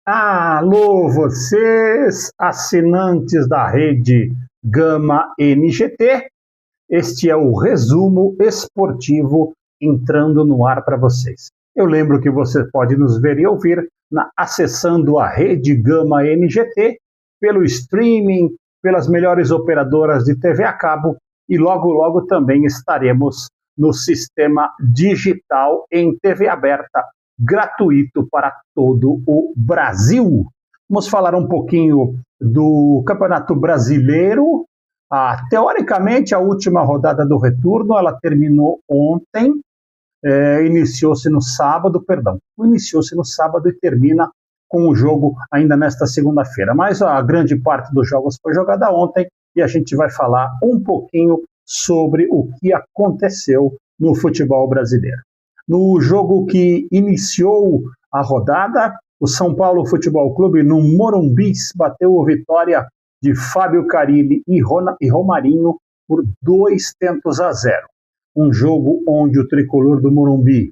Alô, vocês, assinantes da rede Gama NGT. Este é o resumo esportivo entrando no ar para vocês. Eu lembro que você pode nos ver e ouvir acessando a rede Gama NGT, pelo streaming, pelas melhores operadoras de TV a cabo e logo, logo também estaremos no sistema digital em TV aberta, gratuito para todo o Brasil. Vamos falar um pouquinho do Campeonato Brasileiro. Teoricamente, a última rodada do retorno, ela terminou ontem, iniciou-se no sábado e termina com o jogo ainda nesta segunda-feira. Mas a grande parte dos jogos foi jogada ontem e a gente vai falar um pouquinho sobre o que aconteceu no futebol brasileiro. No jogo que iniciou a rodada, o São Paulo Futebol Clube, no Morumbi, bateu a vitória de Fábio Carille e Romarinho por 2-0. Um jogo onde o tricolor do Morumbi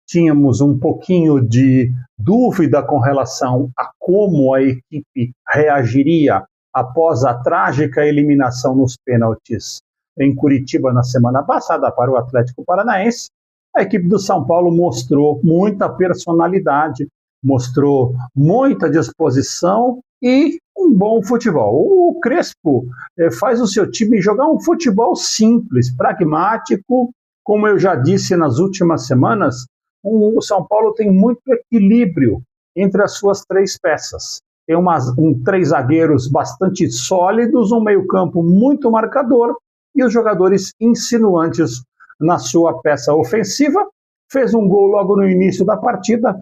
tínhamos um pouquinho de dúvida com relação a como a equipe reagiria após a trágica eliminação nos pênaltis em Curitiba na semana passada para o Atlético Paranaense. A equipe do São Paulo mostrou muita personalidade, mostrou muita disposição e um bom futebol. O Crespo faz o seu time jogar um futebol simples, pragmático. Como eu já disse nas últimas semanas, o São Paulo tem muito equilíbrio entre as suas três peças. Tem três zagueiros bastante sólidos, um meio-campo muito marcador e os jogadores insinuantes na sua peça ofensiva. Fez um gol logo no início da partida,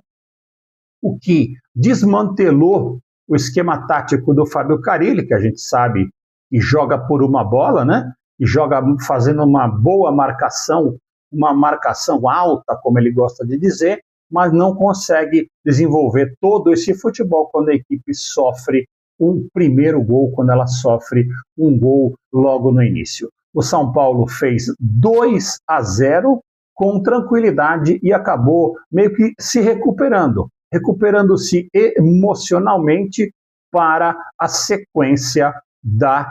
o que desmantelou o esquema tático do Fábio Carille, que a gente sabe que joga por uma bola, né? E joga fazendo uma boa marcação, uma marcação alta, como ele gosta de dizer, mas não consegue desenvolver todo esse futebol quando a equipe sofre um primeiro gol, quando ela sofre um gol logo no início. O São Paulo fez 2-0 com tranquilidade e acabou meio que se recuperando-se emocionalmente para a sequência da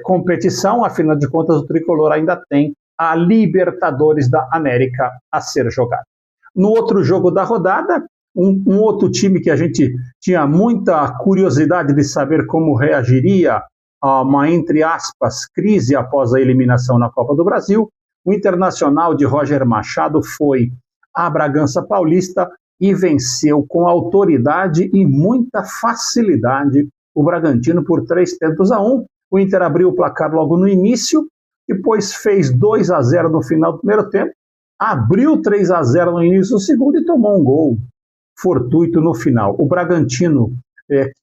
competição. Afinal de contas, o tricolor ainda tem a Libertadores da América a ser jogada. No outro jogo da rodada, um outro time que a gente tinha muita curiosidade de saber como reagiria a uma, entre aspas, crise após a eliminação na Copa do Brasil, o Internacional de Roger Machado foi a Bragança Paulista e venceu com autoridade e muita facilidade o Bragantino por 3-1. O Inter abriu o placar logo no início, depois fez 2-0 no final do primeiro tempo, abriu 3-0 no início do segundo e tomou um gol fortuito no final. O Bragantino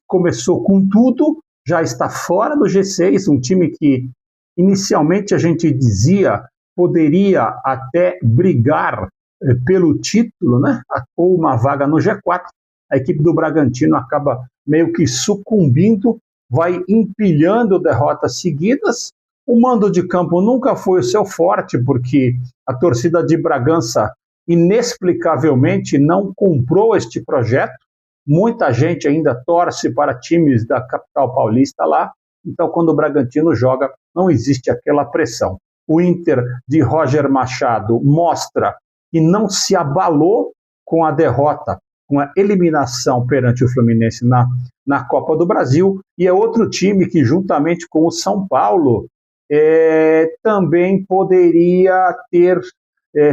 começou com tudo, já está fora do G6, um time que inicialmente a gente dizia poderia até brigar pelo título, né? Ou uma vaga no G4. A equipe do Bragantino acaba meio que sucumbindo, vai empilhando derrotas seguidas. O mando de campo nunca foi o seu forte, porque a torcida de Bragança inexplicavelmente não comprou este projeto. Muita gente ainda torce para times da capital paulista lá, então quando o Bragantino joga não existe aquela pressão. O Inter de Roger Machado mostra que não se abalou com a derrota, com a eliminação perante o Fluminense na Copa do Brasil, e é outro time que, juntamente com o São Paulo, também poderia ter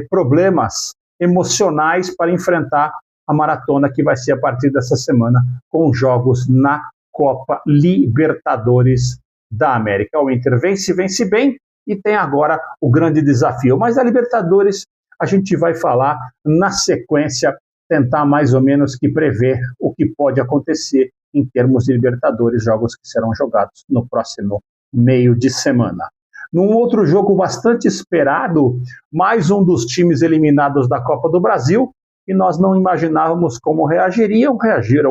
problemas emocionais para enfrentar a maratona que vai ser a partir dessa semana, com jogos na Copa Libertadores da América. O Inter vence bem e tem agora o grande desafio. Mas a Libertadores a gente vai falar na sequência, tentar mais ou menos que prever o que pode acontecer em termos de Libertadores, jogos que serão jogados no próximo meio de semana. Num outro jogo bastante esperado, mais um dos times eliminados da Copa do Brasil, e nós não imaginávamos como reagiram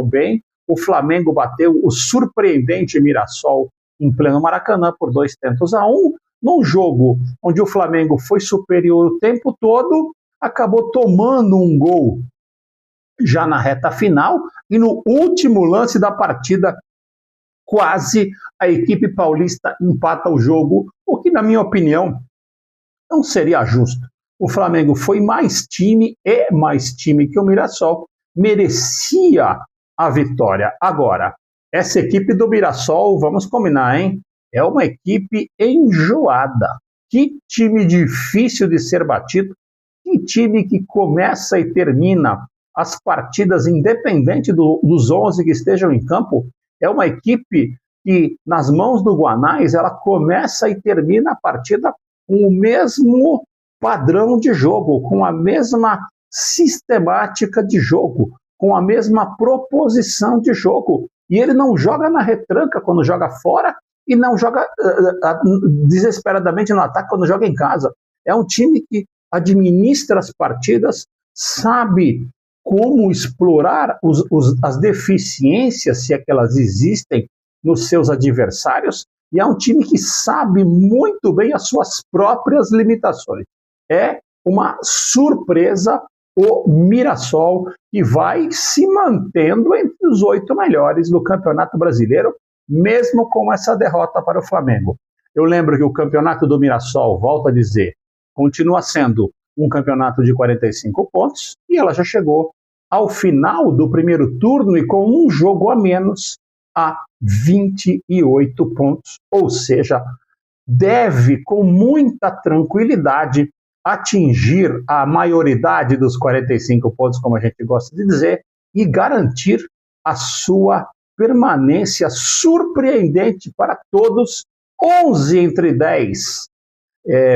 bem. O Flamengo bateu o surpreendente Mirassol em pleno Maracanã por 2-1, num jogo onde o Flamengo foi superior o tempo todo, acabou tomando um gol já na reta final, e no último lance da partida, quase a equipe paulista empata o jogo, o que, na minha opinião, não seria justo. O Flamengo foi mais time, é mais time que o Mirassol, merecia a vitória. Agora, essa equipe do Mirassol, vamos combinar, hein? É uma equipe enjoada. Que time difícil de ser batido, que time que começa e termina as partidas independente dos 11 que estejam em campo. É uma equipe que, nas mãos do Guanais, ela começa e termina a partida com o mesmo padrão de jogo, com a mesma sistemática de jogo, com a mesma proposição de jogo. E ele não joga na retranca quando joga fora e não joga desesperadamente no ataque quando joga em casa. É um time que administra as partidas, sabe como explorar as deficiências, se é que elas existem, nos seus adversários, e é um time que sabe muito bem as suas próprias limitações. É uma surpresa o Mirassol, que vai se mantendo entre os 8 melhores do Campeonato Brasileiro, mesmo com essa derrota para o Flamengo. Eu lembro que o campeonato do Mirassol, volto a dizer, continua sendo um campeonato de 45 pontos, e ela já chegou ao final do primeiro turno e com um jogo a menos a 28 pontos, ou seja, deve com muita tranquilidade atingir a maioridade dos 45 pontos, como a gente gosta de dizer, e garantir a sua permanência surpreendente para todos. 11 entre 10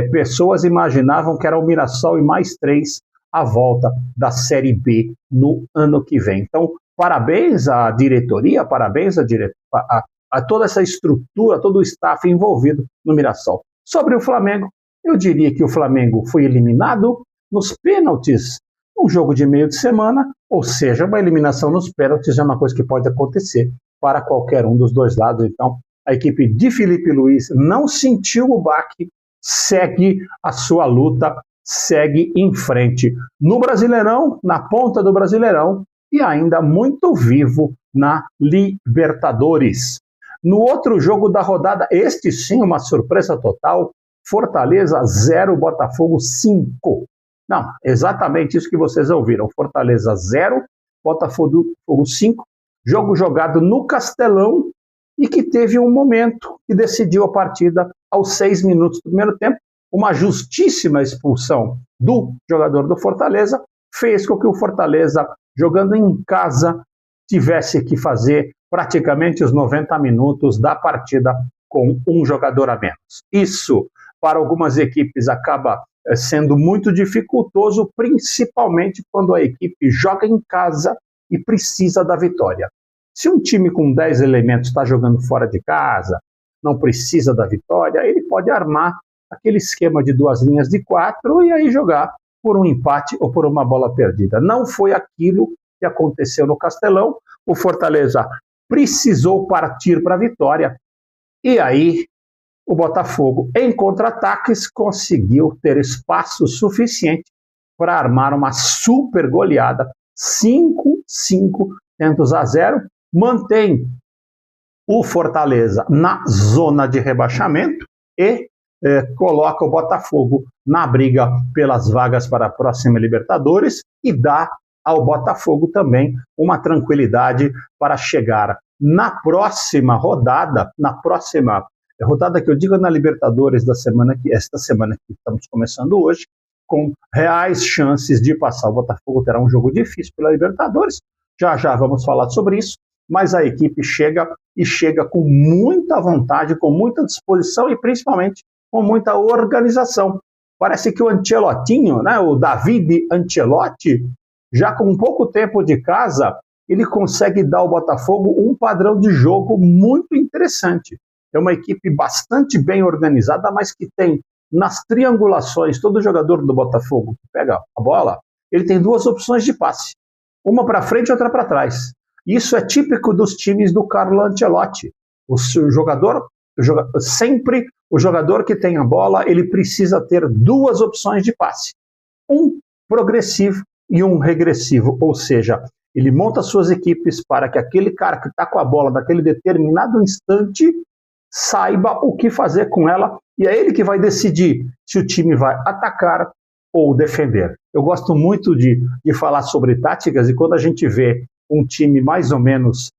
pessoas imaginavam que era o Mirassol e mais 3 a volta da Série B no ano que vem. Então, parabéns à diretoria, parabéns a toda essa estrutura, todo o staff envolvido no Mirassol. Sobre o Flamengo, eu diria que o Flamengo foi eliminado nos pênaltis, um jogo de meio de semana, ou seja, uma eliminação nos pênaltis é uma coisa que pode acontecer para qualquer um dos dois lados. Então, a equipe de Felipe Luiz não sentiu o baque, segue a sua luta, segue em frente no Brasileirão, na ponta do Brasileirão, e ainda muito vivo na Libertadores. No outro jogo da rodada, este sim, uma surpresa total, Fortaleza 0, Botafogo 5. Não, exatamente isso que vocês ouviram. Fortaleza 0, Botafogo 5. Jogo jogado no Castelão e que teve um momento que decidiu a partida aos 6 minutos do primeiro tempo. Uma justíssima expulsão do jogador do Fortaleza fez com que o Fortaleza, jogando em casa, tivesse que fazer praticamente os 90 minutos da partida com um jogador a menos. Isso, para algumas equipes, acaba sendo muito dificultoso, principalmente quando a equipe joga em casa e precisa da vitória. Se um time com 10 elementos está jogando fora de casa, não precisa da vitória, ele pode armar aquele esquema de 2 linhas de 4 e aí jogar por um empate ou por uma bola perdida. Não foi aquilo que aconteceu no Castelão. O Fortaleza precisou partir para a vitória e aí o Botafogo, em contra-ataques, conseguiu ter espaço suficiente para armar uma super goleada, 5-0, mantém o Fortaleza na zona de rebaixamento e coloca o Botafogo na briga pelas vagas para a próxima Libertadores e dá ao Botafogo também uma tranquilidade para chegar na próxima rodada, que eu digo na Libertadores esta semana que estamos começando hoje, com reais chances de passar. O Botafogo terá um jogo difícil pela Libertadores, já vamos falar sobre isso, mas a equipe chega com muita vontade, com muita disposição e principalmente com muita organização. Parece que o Ancelotinho, né, o David Ancelotti, já com pouco tempo de casa, ele consegue dar ao Botafogo um padrão de jogo muito interessante. É uma equipe bastante bem organizada, mas que tem nas triangulações, todo jogador do Botafogo que pega a bola, ele tem 2 opções de passe. Uma para frente e outra para trás. Isso é típico dos times do Carlo Ancelotti. Sempre o jogador que tem a bola, ele precisa ter 2 opções de passe. Um progressivo e um regressivo, ou seja, ele monta suas equipes para que aquele cara que está com a bola naquele determinado instante saiba o que fazer com ela, e é ele que vai decidir se o time vai atacar ou defender. Eu gosto muito de falar sobre táticas, e quando a gente vê um time mais ou menos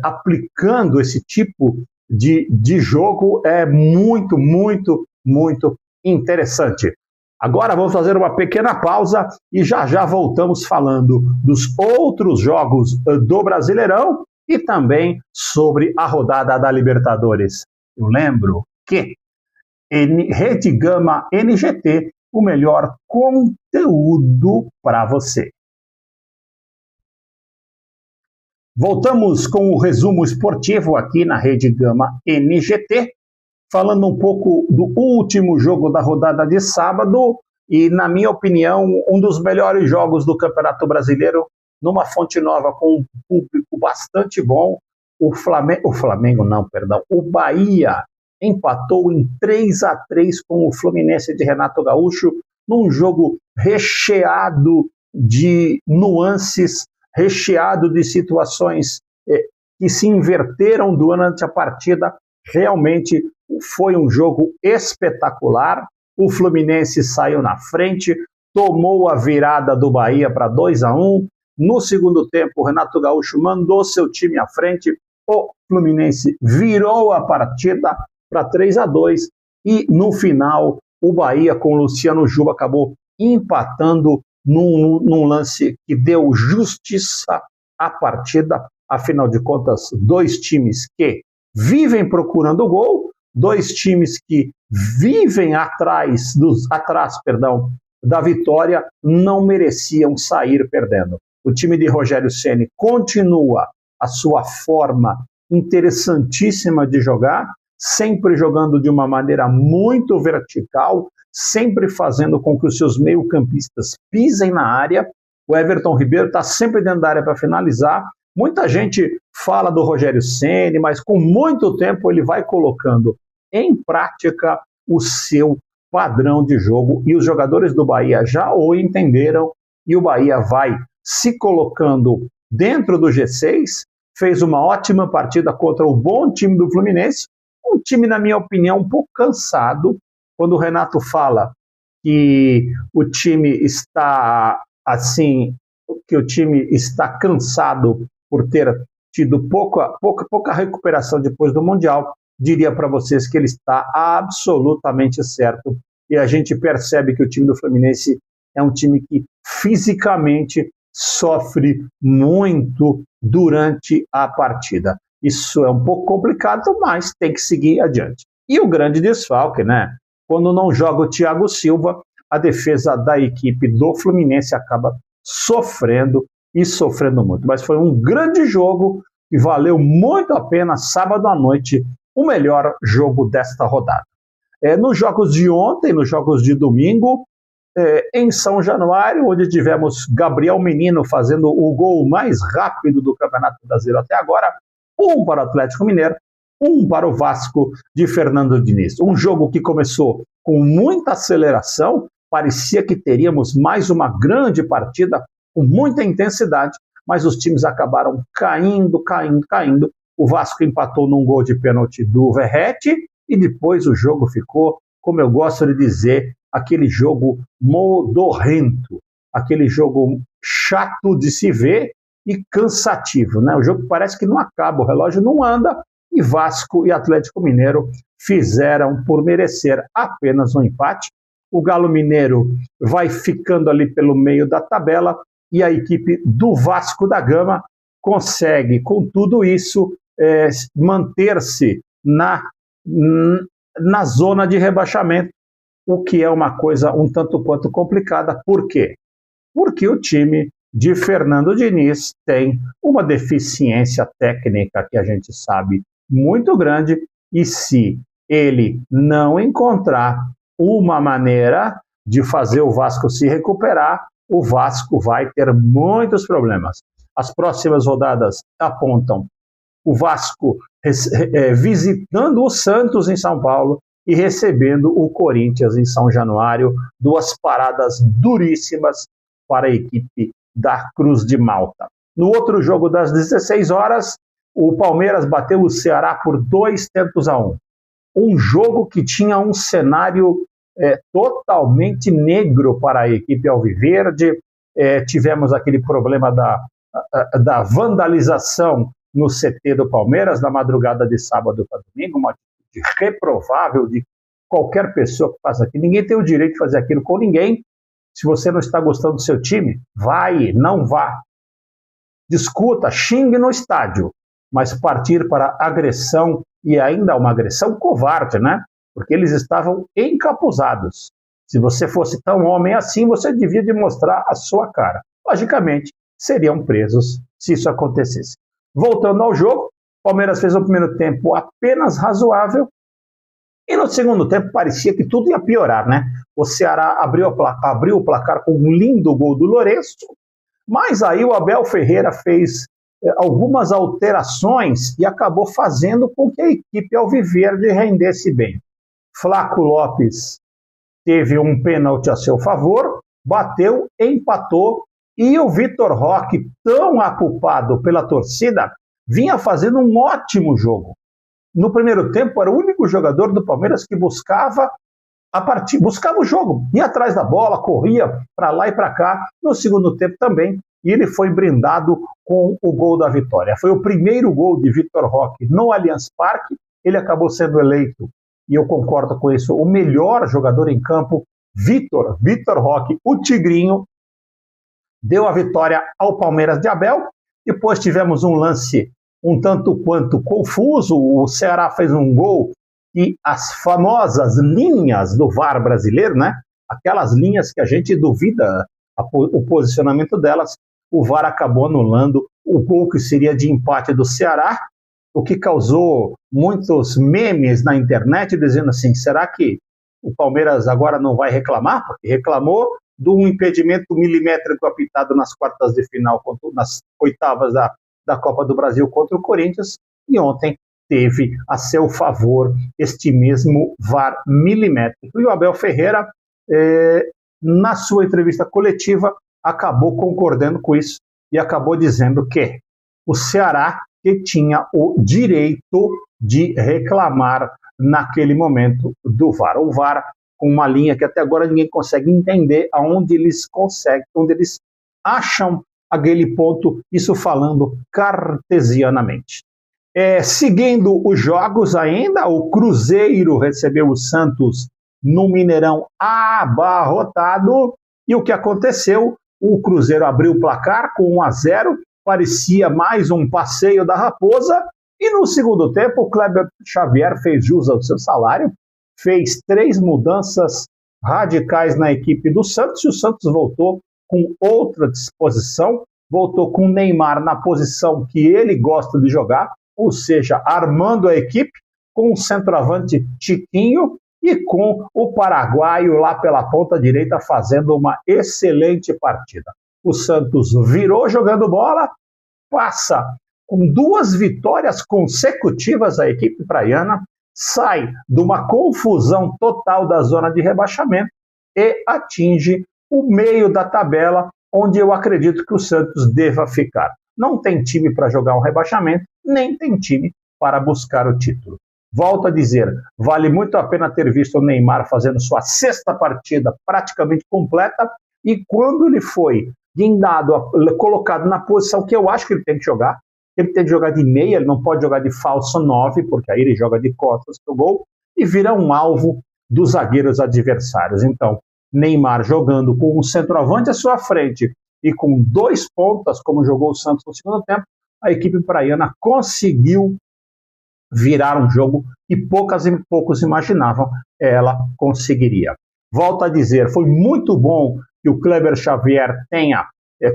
aplicando esse tipo de jogo, é muito, muito, muito interessante. Agora vamos fazer uma pequena pausa e já já voltamos falando dos outros jogos do Brasileirão e também sobre a rodada da Libertadores. Eu lembro que Rede Gama NGT, o melhor conteúdo para você. Voltamos com o resumo esportivo aqui na Rede Gama NGT, falando um pouco do último jogo da rodada de sábado e, na minha opinião, um dos melhores jogos do Campeonato Brasileiro, numa Fonte Nova com um público bastante bom. O Bahia empatou em 3-3 com o Fluminense de Renato Gaúcho, num jogo recheado de nuances, recheado de situações que se inverteram durante a partida. Realmente foi um jogo espetacular. O Fluminense saiu na frente, tomou a virada do Bahia para 2-1. No segundo tempo, o Renato Gaúcho mandou seu time à frente. O Fluminense virou a partida para 3-2. E no final, o Bahia, com o Luciano Juba, acabou empatando num lance que deu justiça à partida. Afinal de contas, dois times que vivem procurando o gol, dois times que vivem atrás da vitória, não mereciam sair perdendo. O time de Rogério Ceni continua a sua forma interessantíssima de jogar, sempre jogando de uma maneira muito vertical, sempre fazendo com que os seus meio-campistas pisem na área. O Everton Ribeiro está sempre dentro da área para finalizar. Muita gente fala do Rogério Ceni, mas com muito tempo ele vai colocando em prática o seu padrão de jogo, e os jogadores do Bahia já o entenderam, e o Bahia vai se colocando dentro do G6, fez uma ótima partida contra o bom time do Fluminense, um time, na minha opinião, um pouco cansado. Quando o Renato fala que o time está cansado por ter tido pouca recuperação depois do Mundial, diria para vocês que ele está absolutamente certo. E a gente percebe que o time do Fluminense é um time que fisicamente sofre muito durante a partida. Isso é um pouco complicado, mas tem que seguir adiante. E o grande desfalque, né? Quando não joga o Thiago Silva, a defesa da equipe do Fluminense acaba sofrendo muito. Mas foi um grande jogo e valeu muito a pena. Sábado à noite, o melhor jogo desta rodada. Nos jogos de ontem, nos jogos de domingo, em São Januário, onde tivemos Gabriel Menino fazendo o gol mais rápido do Campeonato Brasileiro até agora, um para o Atlético Mineiro, um para o Vasco de Fernando Diniz. Um jogo que começou com muita aceleração, parecia que teríamos mais uma grande partida com muita intensidade, mas os times acabaram caindo. O Vasco empatou num gol de pênalti do Verratti e depois o jogo ficou, como eu gosto de dizer, aquele jogo modorrento, aquele jogo chato de se ver e cansativo, né? O jogo parece que não acaba, o relógio não anda, e Vasco e Atlético Mineiro fizeram por merecer apenas um empate. O Galo Mineiro vai ficando ali pelo meio da tabela e a equipe do Vasco da Gama consegue, com tudo isso, manter-se na zona de rebaixamento, o que é uma coisa um tanto quanto complicada. Por quê? Porque o time de Fernando Diniz tem uma deficiência técnica que a gente sabe muito grande, e se ele não encontrar uma maneira de fazer o Vasco se recuperar, o Vasco vai ter muitos problemas. As próximas rodadas apontam o Vasco visitando o Santos em São Paulo e recebendo o Corinthians em São Januário, duas paradas duríssimas para a equipe da Cruz de Malta. No outro jogo das 16 horas, o Palmeiras bateu o Ceará por 2-1. Um jogo que tinha um cenário totalmente negro para a equipe alviverde. Tivemos aquele problema da vandalização no CT do Palmeiras na madrugada de sábado para domingo, uma atitude reprovável de qualquer pessoa que faz aquilo. Ninguém tem o direito de fazer aquilo com ninguém. Se você não está gostando do seu time, não vá. Discuta, xingue no estádio, mas partir para agressão, e ainda uma agressão covarde, né? Porque eles estavam encapuzados. Se você fosse tão homem assim, você devia demonstrar a sua cara. Logicamente, seriam presos se isso acontecesse. Voltando ao jogo, o Palmeiras fez um primeiro tempo apenas razoável, e no segundo tempo parecia que tudo ia piorar, né? O Ceará abriu o placar com um lindo gol do Lourenço, mas aí o Abel Ferreira fez algumas alterações e acabou fazendo com que a equipe alviverde rendesse bem. Flaco Lopes teve um pênalti a seu favor, bateu, empatou, e o Vitor Roque, tão aculpado pela torcida, vinha fazendo um ótimo jogo. No primeiro tempo, era o único jogador do Palmeiras que buscava o jogo, ia atrás da bola, corria para lá e para cá. No segundo tempo também, e ele foi brindado com o gol da vitória. Foi o primeiro gol de Vitor Roque no Allianz Parque. Ele acabou sendo eleito, e eu concordo com isso, o melhor jogador em campo. Vitor Roque, o Tigrinho, deu a vitória ao Palmeiras de Abel. Depois tivemos um lance um tanto quanto confuso. O Ceará fez um gol e as famosas linhas do VAR brasileiro, né? Aquelas linhas que a gente duvida o posicionamento delas, o VAR acabou anulando o gol que seria de empate do Ceará, o que causou muitos memes na internet dizendo assim, será que o Palmeiras agora não vai reclamar? Porque reclamou de um impedimento milimétrico apitado nas quartas de final, nas oitavas da Copa do Brasil contra o Corinthians, e ontem teve a seu favor este mesmo VAR milimétrico. E o Abel Ferreira, na sua entrevista coletiva, acabou concordando com isso e acabou dizendo que o Ceará que tinha o direito de reclamar naquele momento do VAR. O VAR com uma linha que até agora ninguém consegue entender aonde eles acham aquele ponto, isso falando cartesianamente. Seguindo os jogos ainda, o Cruzeiro recebeu o Santos no Mineirão abarrotado, e o que aconteceu? O Cruzeiro abriu o placar com 1-0, parecia mais um passeio da Raposa, e no segundo tempo o Kleber Xavier fez jus ao seu salário, fez 3 mudanças radicais na equipe do Santos, e o Santos voltou com outra disposição, voltou com o Neymar na posição que ele gosta de jogar, ou seja, armando a equipe, com o centroavante Tiquinho e com o paraguaio lá pela ponta direita fazendo uma excelente partida. O Santos virou jogando bola, passa com 2 vitórias consecutivas a equipe praiana, sai de uma confusão total da zona de rebaixamento e atinge o meio da tabela, onde eu acredito que o Santos deva ficar. Não tem time para jogar um rebaixamento, nem tem time para buscar o título. Volto a dizer, vale muito a pena ter visto o Neymar fazendo sua 6ª partida praticamente completa, e quando ele foi guindado, colocado na posição que eu acho que ele tem que jogar de meia, ele não pode jogar de falso 9, porque aí ele joga de costas pro gol, e vira um alvo dos zagueiros adversários. Então, Neymar jogando com um centroavante à sua frente e com 2 pontas, como jogou o Santos no segundo tempo, a equipe praiana conseguiu virar um jogo que poucos imaginavam ela conseguiria. Volto a dizer, foi muito bom que o Kleber Xavier tenha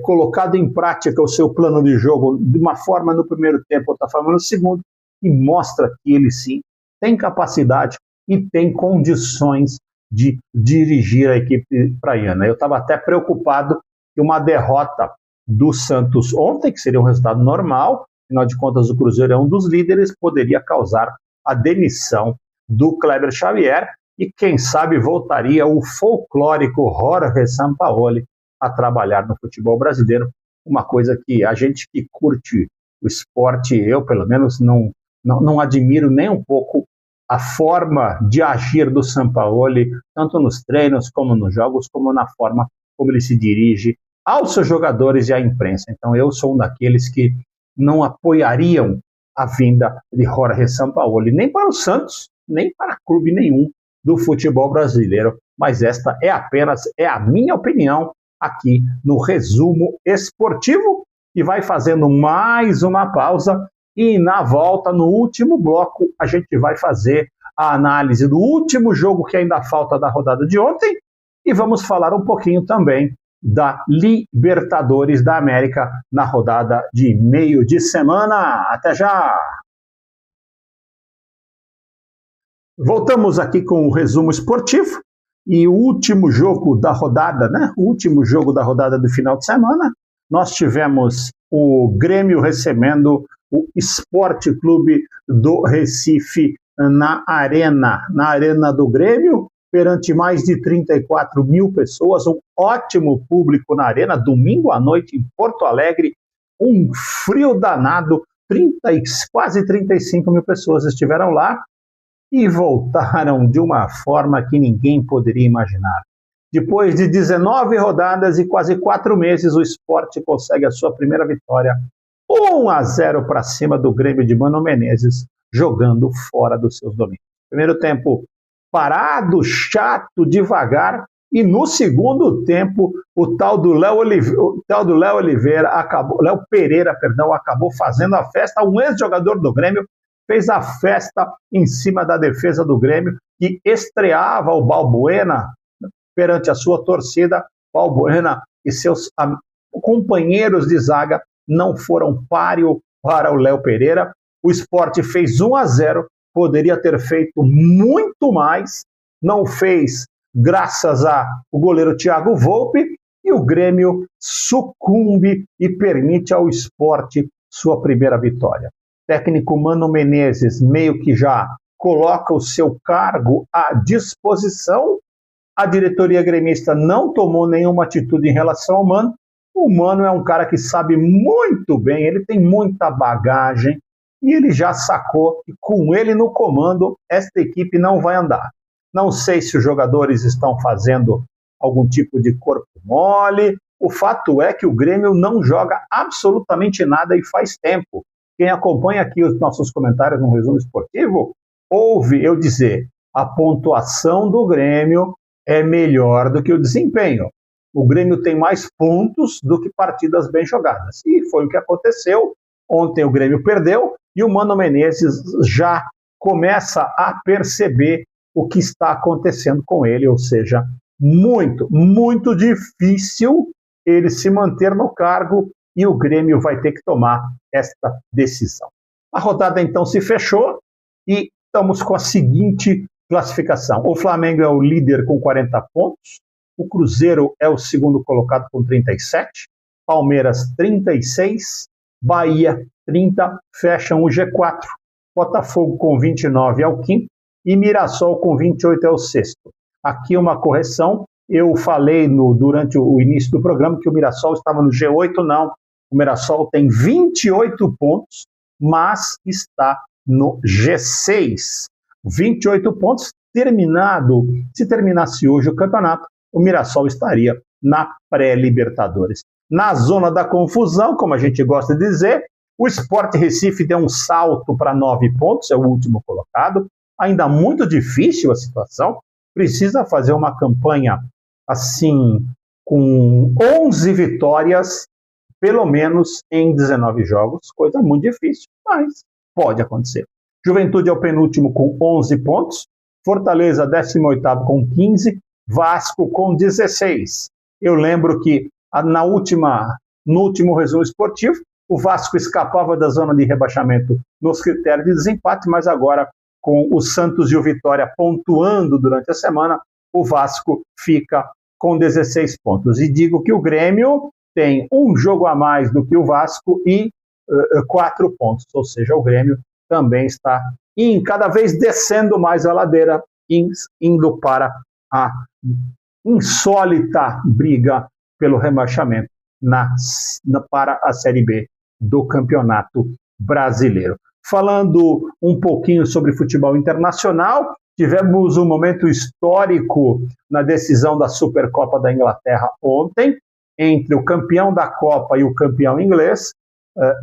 colocado em prática o seu plano de jogo de uma forma no primeiro tempo, outra forma no segundo, e mostra que ele sim tem capacidade e tem condições de dirigir a equipe praiana. Eu estava até preocupado que uma derrota do Santos ontem, que seria um resultado normal, afinal de contas o Cruzeiro é um dos líderes, poderia causar a demissão do Kleber Xavier, e quem sabe voltaria o folclórico Jorge Sampaoli a trabalhar no futebol brasileiro, uma coisa que a gente que curte o esporte, eu pelo menos não admiro nem um pouco a forma de agir do Sampaoli, tanto nos treinos como nos jogos, como na forma como ele se dirige aos seus jogadores e à imprensa. Então eu sou um daqueles que não apoiariam a vinda de Jorge Sampaoli, nem para o Santos, nem para clube nenhum do futebol brasileiro, mas esta é apenas a minha opinião aqui no resumo esportivo, e vai fazendo mais uma pausa, e na volta, no último bloco, a gente vai fazer a análise do último jogo que ainda falta da rodada de ontem, e vamos falar um pouquinho também da Libertadores da América na rodada de meio de semana. Até já! Voltamos aqui com o resumo esportivo, e o último jogo da rodada, o último jogo da rodada do final de semana, nós tivemos o Grêmio recebendo o Sport Clube do Recife na arena do Grêmio, perante mais de 34 mil pessoas, um ótimo público na arena, domingo à noite em Porto Alegre, um frio danado, quase 35 mil pessoas estiveram lá e voltaram de uma forma que ninguém poderia imaginar. Depois de 19 rodadas e quase 4 meses, o Sport consegue a sua primeira vitória, 1-0 para cima do Grêmio de Mano Menezes, jogando fora dos seus domínios. Primeiro tempo parado, chato, devagar, e no segundo tempo o tal do Léo Pereira acabou fazendo a festa. Um ex-jogador do Grêmio fez a festa em cima da defesa do Grêmio, que estreava o Balbuena perante a sua torcida. Balbuena e seus companheiros de zaga não foram páreo para o Léo Pereira. O Sport fez 1-0, poderia ter feito muito mais, não fez graças ao goleiro Thiago Volpi, e o Grêmio sucumbe e permite ao Sport sua primeira vitória. Técnico Mano Menezes meio que já coloca o seu cargo à disposição. A diretoria gremista não tomou nenhuma atitude em relação ao Mano. O Mano é um cara que sabe muito bem, ele tem muita bagagem, e ele já sacou que com ele no comando, esta equipe não vai andar. Não sei se os jogadores estão fazendo algum tipo de corpo mole. O fato é que o Grêmio não joga absolutamente nada e faz tempo. Quem acompanha aqui os nossos comentários no resumo esportivo, ouve eu dizer, a pontuação do Grêmio é melhor do que o desempenho. O Grêmio tem mais pontos do que partidas bem jogadas. E foi o que aconteceu. Ontem o Grêmio perdeu e o Mano Menezes já começa a perceber o que está acontecendo com ele, ou seja, muito, muito difícil ele se manter no cargo, e o Grêmio vai ter que tomar esta decisão. A rodada então se fechou e estamos com a seguinte classificação. O Flamengo é o líder com 40 pontos, o Cruzeiro é o segundo colocado com 37, Palmeiras 36, Bahia 30, fecham o G4, Botafogo com 29 é o quinto e Mirassol com 28 é o sexto. Aqui uma correção, eu falei durante o início do programa que o Mirassol estava no G8, não. O Mirassol tem 28 pontos, mas está no G6. 28 pontos, se terminasse hoje o campeonato, o Mirassol estaria na pré-Libertadores. Na zona da confusão, como a gente gosta de dizer, o Sport Recife deu um salto para 9 pontos, é o último colocado. Ainda muito difícil a situação, precisa fazer uma campanha assim, com 11 vitórias, pelo menos em 19 jogos, coisa muito difícil, mas pode acontecer. Juventude é o penúltimo com 11 pontos, Fortaleza 18º com 15, Vasco com 16. Eu lembro que no último resumo esportivo, o Vasco escapava da zona de rebaixamento nos critérios de desempate, mas agora, com o Santos e o Vitória pontuando durante a semana, o Vasco fica com 16 pontos. E digo que o Grêmio tem um jogo a mais do que o Vasco e 4 pontos, ou seja, o Grêmio também está cada vez descendo mais a ladeira, indo para a insólita briga pelo rebaixamento para a Série B do Campeonato Brasileiro. Falando um pouquinho sobre futebol internacional, tivemos um momento histórico na decisão da Supercopa da Inglaterra ontem, entre o campeão da Copa e o campeão inglês,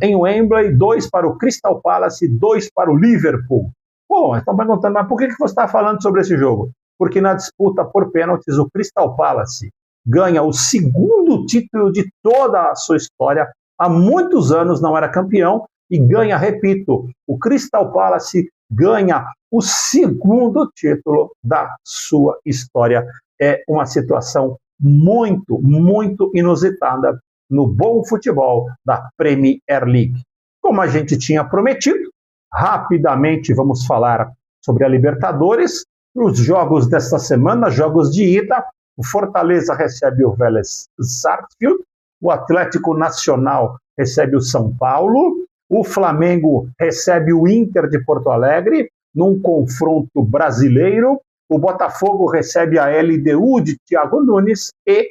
em Wembley, 2 para o Crystal Palace, 2 para o Liverpool. Bom, estão perguntando, mas por que você está falando sobre esse jogo? Porque na disputa por pênaltis, o Crystal Palace ganha o segundo título de toda a sua história. Há muitos anos não era campeão e ganha, repito, o Crystal Palace ganha o segundo título da sua história. É uma situação muito, muito inusitada no bom futebol da Premier League. Como a gente tinha prometido, rapidamente vamos falar sobre a Libertadores. Os jogos desta semana, jogos de ida, o Fortaleza recebe o Vélez Sarsfield, o Atlético Nacional recebe o São Paulo, o Flamengo recebe o Inter de Porto Alegre, num confronto brasileiro, o Botafogo recebe a LDU de Thiago Nunes e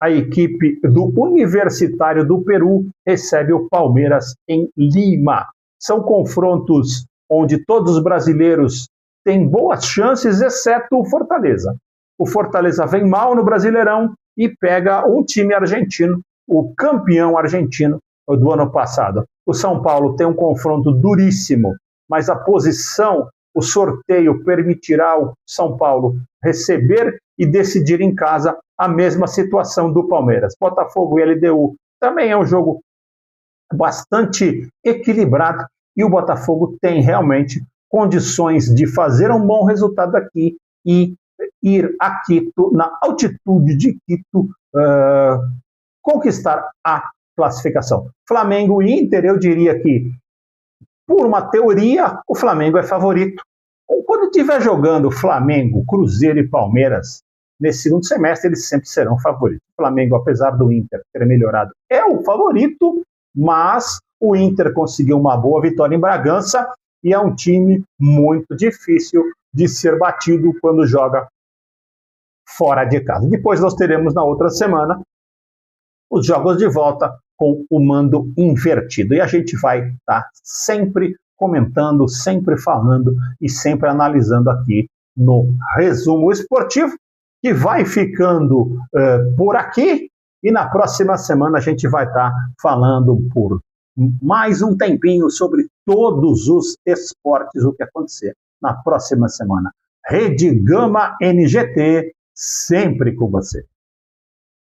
a equipe do Universitário do Peru recebe o Palmeiras em Lima. São confrontos onde todos os brasileiros têm boas chances, exceto o Fortaleza. O Fortaleza vem mal no Brasileirão e pega um time argentino, o campeão argentino do ano passado. O São Paulo tem um confronto duríssimo, mas a posição, o sorteio permitirá ao São Paulo receber e decidir em casa a mesma situação do Palmeiras. Botafogo e LDU também é um jogo bastante equilibrado e o Botafogo tem realmente condições de fazer um bom resultado aqui e ir a Quito, na altitude de Quito, conquistar a classificação. Flamengo e Inter, eu diria que, por uma teoria, o Flamengo é favorito. Quando estiver jogando Flamengo, Cruzeiro e Palmeiras, nesse segundo semestre eles sempre serão favoritos. O Flamengo, apesar do Inter ter melhorado, é o favorito, mas o Inter conseguiu uma boa vitória em Bragança e é um time muito difícil de ser batido quando joga fora de casa. Depois nós teremos na outra semana os jogos de volta com o mando invertido. E a gente vai estar sempre comentando, sempre falando e sempre analisando aqui no Resumo Esportivo, que vai ficando por aqui. E na próxima semana a gente vai estar falando por mais um tempinho sobre todos os esportes, o que acontecer na próxima semana. Rede Gama NGT, sempre com você.